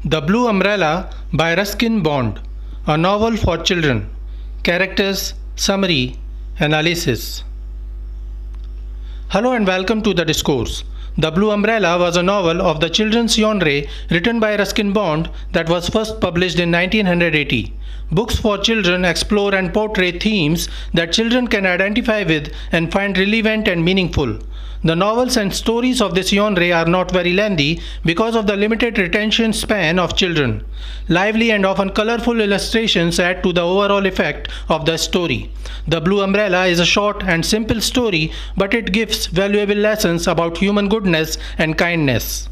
The Blue Umbrella by Ruskin Bond, a novel for children. Characters, summary, analysis. Hello and welcome to the discourse. The Blue Umbrella was a novel of the children's genre written by Ruskin Bond that was first published in 1980. Books for children explore and portray themes that children can identify with and find relevant and meaningful. The novels and stories of this genre are not very lengthy because of the limited retention span of children. Lively and often colorful illustrations add to the overall effect of the story. The Blue Umbrella is a short and simple story, but it gives valuable lessons about human goodness and kindness.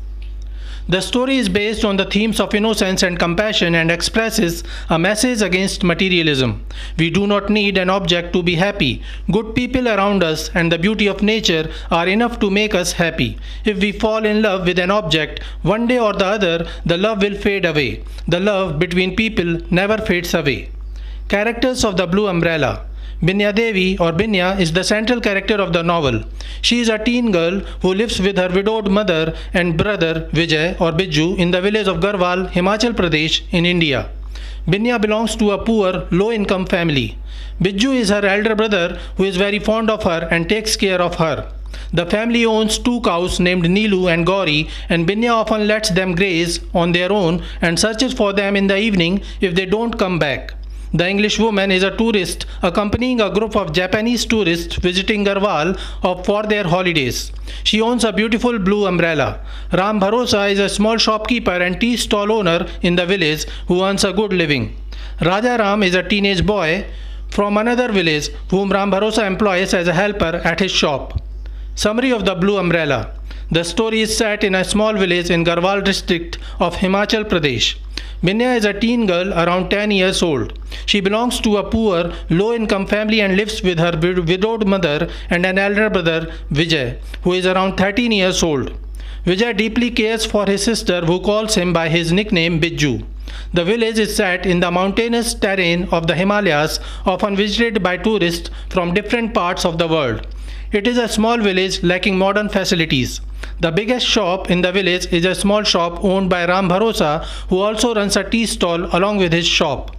The story is based on the themes of innocence and compassion and expresses a message against materialism. We do not need an object to be happy. Good people around us and the beauty of nature are enough to make us happy. If we fall in love with an object, one day or the other, the love will fade away. The love between people never fades away. Characters of the Blue Umbrella. Binya Devi or Binya is the central character of the novel. She is a teen girl who lives with her widowed mother and brother Vijay or Biju in the village of Garhwal, Himachal Pradesh in India. Binya belongs to a poor, low-income family. Biju is her elder brother who is very fond of her and takes care of her. The family owns 2 cows named Neelu and Gauri, and Binya often lets them graze on their own and searches for them in the evening if they don't come back. The English woman is a tourist accompanying a group of Japanese tourists visiting Garhwal for their holidays. She owns a beautiful blue umbrella. Ram Bharosa is a small shopkeeper and tea stall owner in the village who earns a good living. Raja Ram is a teenage boy from another village whom Ram Bharosa employs as a helper at his shop. Summary of the Blue Umbrella. The story is set in a small village in Garhwal district of Himachal Pradesh. Binya is a teen girl around 10 years old. She belongs to a poor, low-income family and lives with her widowed mother and an elder brother, Vijay, who is around 13 years old. Vijay deeply cares for his sister who calls him by his nickname Biju. The village is set in the mountainous terrain of the Himalayas, often visited by tourists from different parts of the world. It is a small village lacking modern facilities. The biggest shop in the village is a small shop owned by Ram Bharosa, who also runs a tea stall along with his shop.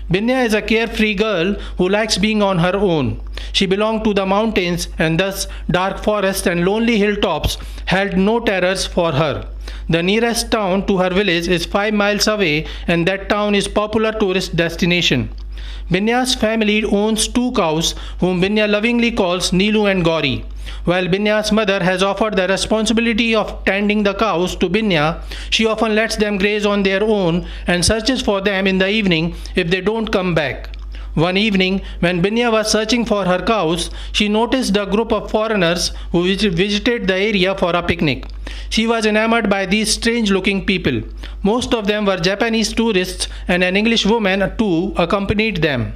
Binya is a carefree girl who likes being on her own. She belonged to the mountains and thus dark forests and lonely hilltops held no terrors for her. The nearest town to her village is 5 miles away and that town is a popular tourist destination. Binya's family owns 2 cows whom Binya lovingly calls Neelu and Gauri. While Binya's mother has offered the responsibility of tending the cows to Binya, she often lets them graze on their own and searches for them in the evening if they don't come back. One evening, when Binya was searching for her cows, she noticed a group of foreigners who visited the area for a picnic. She was enamored by these strange-looking people. Most of them were Japanese tourists and an English woman too accompanied them.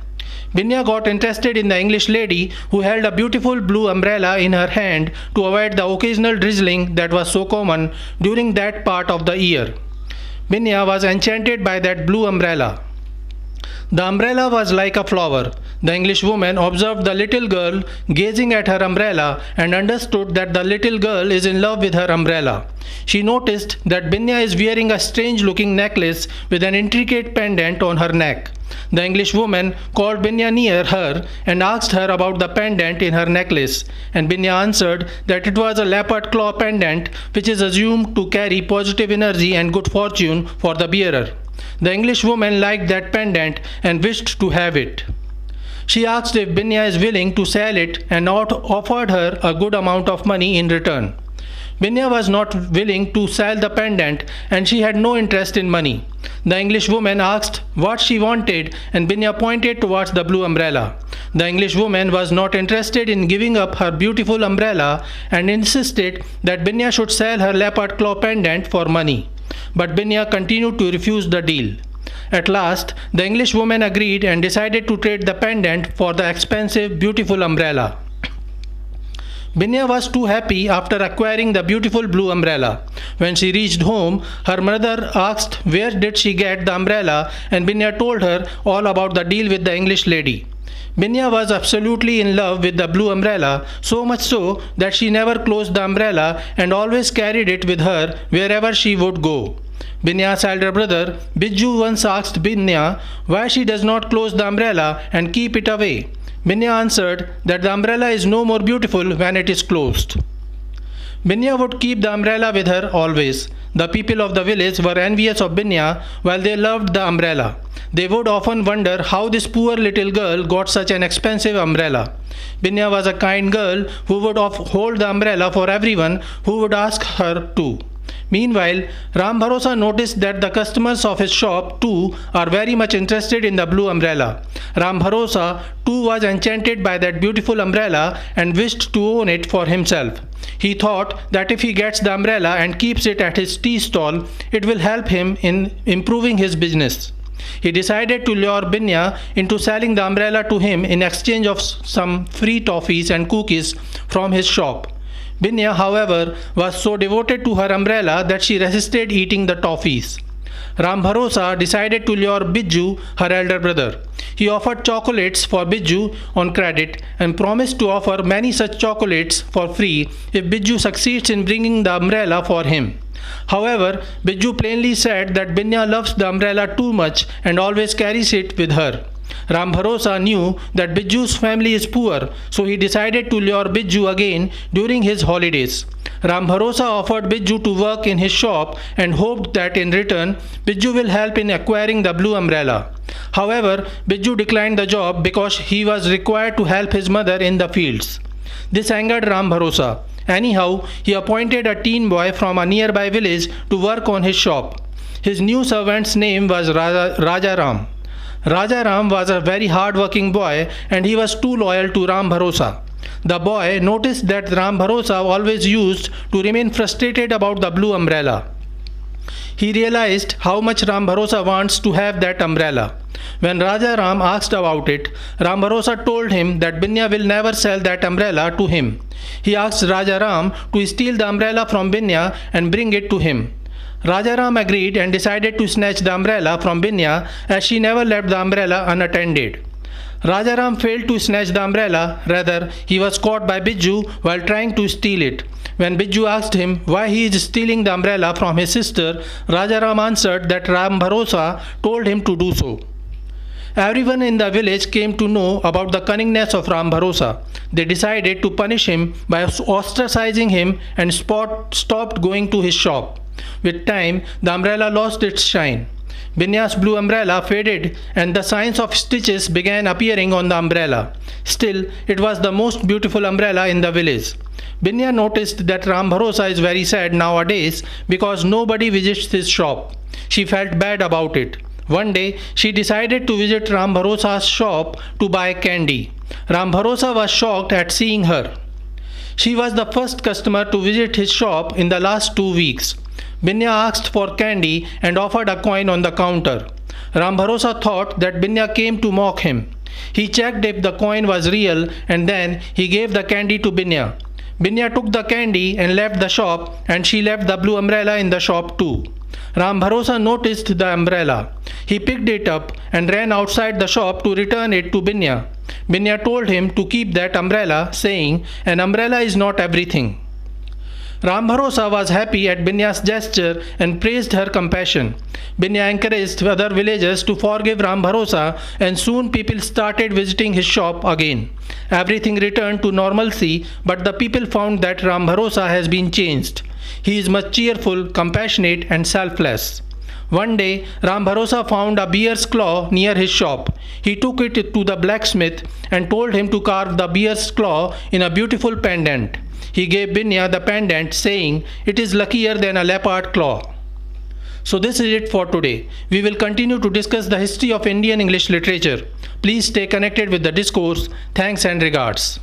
Binya got interested in the English lady who held a beautiful blue umbrella in her hand to avoid the occasional drizzling that was so common during that part of the year. Binya was enchanted by that blue umbrella. The umbrella was like a flower. The English woman observed the little girl gazing at her umbrella and understood that the little girl is in love with her umbrella. She noticed that Binya is wearing a strange-looking necklace with an intricate pendant on her neck. The English woman called Binya near her and asked her about the pendant in her necklace, and Binya answered that it was a leopard claw pendant which is assumed to carry positive energy and good fortune for the bearer. The English woman liked that pendant and wished to have it. She asked if Binya is willing to sell it and offered her a good amount of money in return. Binya was not willing to sell the pendant and she had no interest in money. The English woman asked what she wanted and Binya pointed towards the blue umbrella. The English woman was not interested in giving up her beautiful umbrella and insisted that Binya should sell her leopard claw pendant for money. But Binya continued to refuse the deal. At last, the English woman agreed and decided to trade the pendant for the expensive, beautiful umbrella. Binya was too happy after acquiring the beautiful blue umbrella. When she reached home, her mother asked where did she get the umbrella and Binya told her all about the deal with the English lady. Binya was absolutely in love with the blue umbrella, so much so that she never closed the umbrella and always carried it with her wherever she would go. Binya's elder brother Bijju once asked Binya why she does not close the umbrella and keep it away. Binya answered that the umbrella is no more beautiful when it is closed. Binya would keep the umbrella with her always. The people of the village were envious of Binya while they loved the umbrella. They would often wonder how this poor little girl got such an expensive umbrella. Binya was a kind girl who would hold the umbrella for everyone who would ask her to. Meanwhile, Ram Bharosa noticed that the customers of his shop too are very much interested in the blue umbrella. Ram Bharosa too was enchanted by that beautiful umbrella and wished to own it for himself. He thought that if he gets the umbrella and keeps it at his tea stall, it will help him in improving his business. He decided to lure Binya into selling the umbrella to him in exchange of some free toffees and cookies from his shop. Binya, however, was so devoted to her umbrella that she resisted eating the toffees. Ram Bharosa decided to lure Bijju, her elder brother. He offered chocolates for Bijju on credit and promised to offer many such chocolates for free if Bijju succeeds in bringing the umbrella for him. However, Bijju plainly said that Binya loves the umbrella too much and always carries it with her. Ram Bharosa knew that Bijju's family is poor, so he decided to lure Bijju again during his holidays. Ram Bharosa offered Bijju to work in his shop and hoped that in return, Bijju will help in acquiring the blue umbrella. However, Bijju declined the job because he was required to help his mother in the fields. This angered Ram Bharosa. Anyhow, he appointed a teen boy from a nearby village to work on his shop. His new servant's name was Raja Ram. Raja Ram was a very hard-working boy and he was too loyal to Ram Bharosa. The boy noticed that Ram Bharosa always used to remain frustrated about the blue umbrella. He realized how much Ram Bharosa wants to have that umbrella. When Raja Ram asked about it, Ram Bharosa told him that Binya will never sell that umbrella to him. He asked Raja Ram to steal the umbrella from Binya and bring it to him. Raja Ram agreed and decided to snatch the umbrella from Binya as she never left the umbrella unattended. Raja Ram failed to snatch the umbrella, rather he was caught by Bijju while trying to steal it. When Bijju asked him why he is stealing the umbrella from his sister, Raja Ram answered that Ram Bharosa told him to do so. Everyone in the village came to know about the cunningness of Ram Bharosa. They decided to punish him by ostracizing him and stopped going to his shop. With time, the umbrella lost its shine. Binya's blue umbrella faded and the signs of stitches began appearing on the umbrella. Still, it was the most beautiful umbrella in the village. Binya noticed that Ram Bharosa is very sad nowadays because nobody visits his shop. She felt bad about it. One day, she decided to visit Ram Bharosa's shop to buy candy. Ram Bharosa was shocked at seeing her. She was the first customer to visit his shop in the last 2 weeks. Binya asked for candy and offered a coin on the counter. Ram Bharosa thought that Binya came to mock him. He checked if the coin was real and then he gave the candy to Binya. Binya took the candy and left the shop, and she left the blue umbrella in the shop too. Ram Bharosa noticed the umbrella. He picked it up and ran outside the shop to return it to Binya. Binya told him to keep that umbrella, saying, "An umbrella is not everything." Ram Bharosa was happy at Binya's gesture and praised her compassion. Binya encouraged other villagers to forgive Ram Bharosa, and soon people started visiting his shop again. Everything returned to normalcy, but the people found that Ram Bharosa has been changed. He is much cheerful, compassionate and selfless. One day, Ram Bharosa found a bear's claw near his shop. He took it to the blacksmith and told him to carve the bear's claw in a beautiful pendant. He gave Binya the pendant, saying, "It is luckier than a leopard claw." So this is it for today. We will continue to discuss the history of Indian English literature. Please stay connected with the discourse. Thanks and regards.